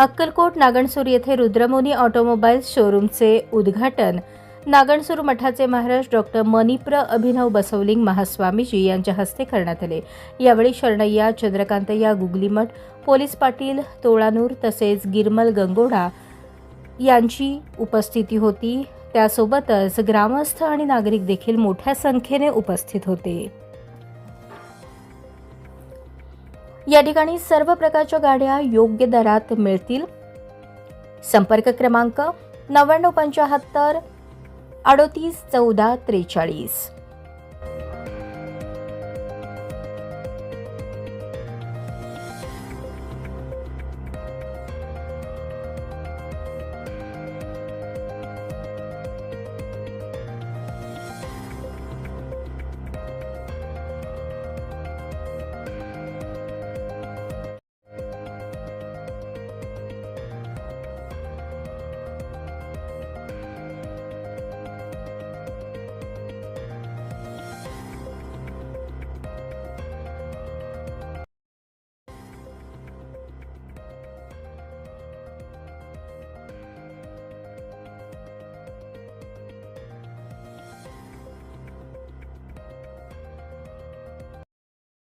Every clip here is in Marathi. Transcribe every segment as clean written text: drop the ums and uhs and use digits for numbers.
अक्कलकोट नागणसूर येथे रुद्रमुनी ऑटोमोबाईल्स शोरूमचे उद्घाटन नागणसूर मठाचे महाराज डॉक्टर मणिप्र अभिनव बसवलिंग महास्वामीजी यांच्या हस्ते करण्यात आले। यावेळी शरणय्या चंद्रकांतय्या गुगलीमठ, पोलीस पाटील तोळानूर तसेच गिरमल गंगोडा यांची उपस्थिती होती। त्यासोबतच ग्रामस्थ आणि नागरिक देखील मोठ्या संख्येने उपस्थित होते। या ठिकाणी सर्व प्रकारच्या गाड्या योग्य दरात मिळतील। संपर्क क्रमांक 9975 38 14 43।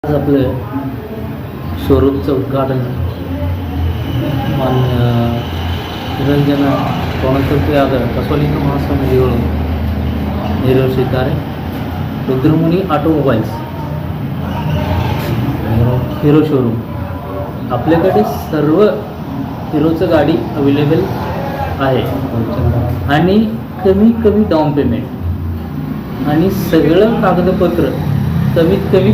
आज आपले शोरूमचं उद्घाटन मान्य ನಿರಂಜನ ಕೋಣಕರ್ತೆಯಾದ ಬಸವಲಿಂಗ ಮಹಾಸ್ವಾಮಿಗಳು ನೆರವೇರಿಸಿದ್ದಾರೆ। रुद्रमुनी ऑटोमोबाईल्स हिरो शोरूम आपल्याकडे सर्व हिरोचं गाडी अवेलेबल आहे आणि कमी डाऊन पेमेंट आणि सगळं कागदपत्र कमीत कमी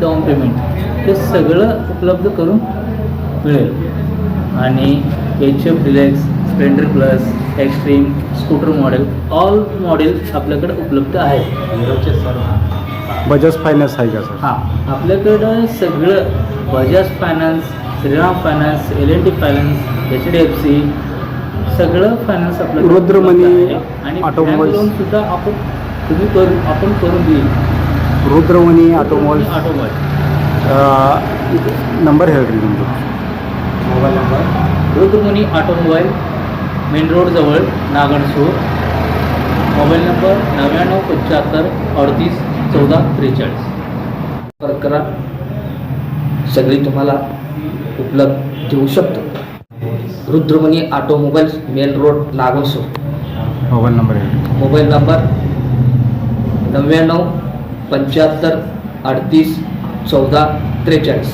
डाऊन पेमेंट हे सगळं उपलब्ध करून मिळेल। आणि HF deluxe, Splendor plus, extreme, scooter model all model आपल्याकडे उपलब्ध आहे। हिरोचे सर्व बजाज फायनान्स आहे का सर? हां, आपल्याकडं सगळं Bajaj finance, Shriram finance, LNT finance, HDFC सगळं फायनान्स आपल्याकडे रुद्रमुनी आणि ऑटोमोबाईल्स लोन सुद्धा आपण करून देईल। रुद्रमुनी ऑटोमोबाईल्स नंबर ಹೇಳ್ರಿ ನಿಮ್ಮದು mobile number Rudramuni automobile main road जवळ नागणसूर। Mobile number 9975 38 14 43। संपर्क करा, सगळी तुम्हाला उपलब्ध देऊ शकतो। Rudramuni automobiles main road Nagansur. Mobile number ಹೇಳ್ರಿ। Mobile number 9975 38 14 43।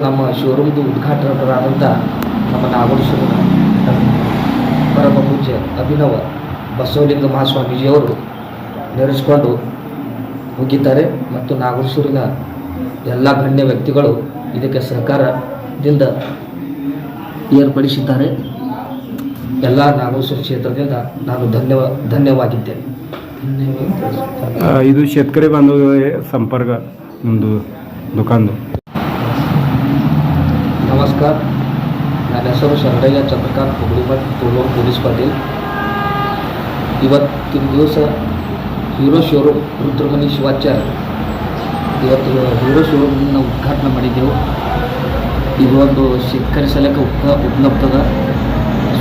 ನಮ್ಮ ಶೋರೂಮ್ದು ಉದ್ಘಾಟನರಾದಂಥ ನಮ್ಮ ನಾಗಣಸೂರಿನ ಪರಮ ಪೂಜ್ಯ ಅಭಿನವ ಬಸವಲಿಂಗ ಮಹಾಸ್ವಾಮೀಜಿಯವರು ನೆರೆಸಿಕೊಂಡು ಹೋಗಿದ್ದಾರೆ ಮತ್ತು ನಾಗಣಸೂರಿನ ಎಲ್ಲ ಗಣ್ಯ ವ್ಯಕ್ತಿಗಳು ಇದಕ್ಕೆ ಸಹಕಾರದಿಂದ ಏರ್ಪಡಿಸಿದ್ದಾರೆ। ಎಲ್ಲ ನಾಗಣಸೂರು ಕ್ಷೇತ್ರದಿಂದ ನಾನು ಧನ್ಯವಾಗಿದ್ದೇನೆ। ಇದು शेतकरी बांधव संपर्क ನಿಮ್ಮದು ದುಕಾನ್ದು। नमस्कार, ನನ್ನ ಹೆಸರು ಶರಣಯ್ಯ ಚಂದ್ರಕಾಂತ್ ಹುಬ್ಳಿಮಠ್ ತೋಳೂರು ಪೊಲೀಸ್ ಪಾಟೀಲ್। ಇವತ್ತಿನ ದಿವಸ ಹೀರೋ ಶೋರೂಮ್ रुद्रमुनी ಶಿವಾಚಾರ್ಯ ಇವತ್ತು ಹೀರೋ ಶೋರೂಮ್ನ ಉದ್ಘಾಟನೆ ಮಾಡಿದ್ದೆವು। ಇದು ಒಂದು शेतकरी ಸಲಕ್ಕೆ ಉಪಲಬ್ಧದ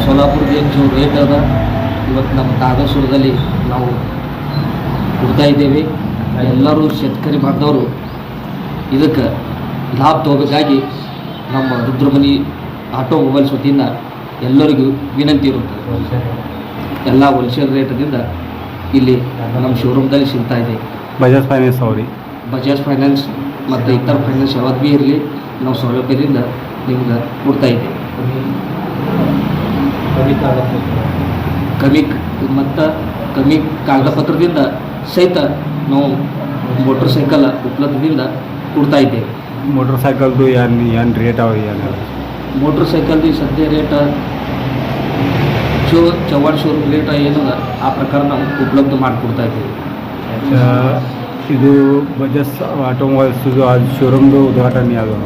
ಸೋಲಾಪುರದ ಏನು ರೇಟ್ ಅದ ಇವತ್ತು ನಮ್ಮ ನಾಗಣಸೂರದಲ್ಲಿ ನಾವು ಕೊಡ್ತಾ ಇದ್ದೇವೆ। ಎಲ್ಲರೂ शेतकरी ಬಾಂಧವರು ಇದಕ್ಕೆ ಲಾಭ ತಗೋಬೇಕಾಗಿ ನಮ್ಮ रुद्रमुनी ಆಟೋಮೊಬೈಲ್ಸ್ ವತಿಯಿಂದ ಎಲ್ಲರಿಗೂ ವಿನಂತಿ ಇರುತ್ತದೆ। ಎಲ್ಲ ಹೋಲ್ಸೇಲ್ ರೇಟದಿಂದ ಇಲ್ಲಿ ನಮ್ಮ ಶೋರೂಮ್ದಲ್ಲಿ ಸಿಗ್ತಾ ಇದೆ। ಬಜಾಜ್ ಫೈನಾನ್ಸ್ ಅವರಿ ಬಜಾಜ್ ಫೈನಾನ್ಸ್ ಮತ್ತು ಇತರ ಫೈನಾನ್ಸ್ ಯಾವ್ದು ಭೀ ಇರಲಿ ನಾವು ಸೌಲಭ್ಯದಿಂದ ನಿಮ್ಗೆ ಕೊಡ್ತಾ ಇದ್ದೇವೆ। ಕಮ್ಮಿ ಕಾಗದಪತ್ರದಿಂದ ಸಹಿತ ನಾವು ಮೋಟರ್ ಸೈಕಲ್ ಉಪಲಬ್ಧದಿಂದ ಕೊಡ್ತಾ ಇದ್ದೇವೆ। मोटर सायकलದು ಏನು ರೇಟ್ ಅವ ಏನು? मोटर सायकल सध्या रेट जो चव्हाण शोरूम रेट ಏನದ ಆ ಪ್ರಕಾರ ನಾವು ಉಪಲಬ್ಧ ಮಾಡಿಕೊಡ್ತಾ ಇದ್ದೀವಿ। ಇದು ಬಜಾಜ್ ಆಟೋಮೊಬೈಲ್ಸ್ ಶೋರೂಮ್ದು ಉದ್ಘಾಟನೆ ಯಾವುದು?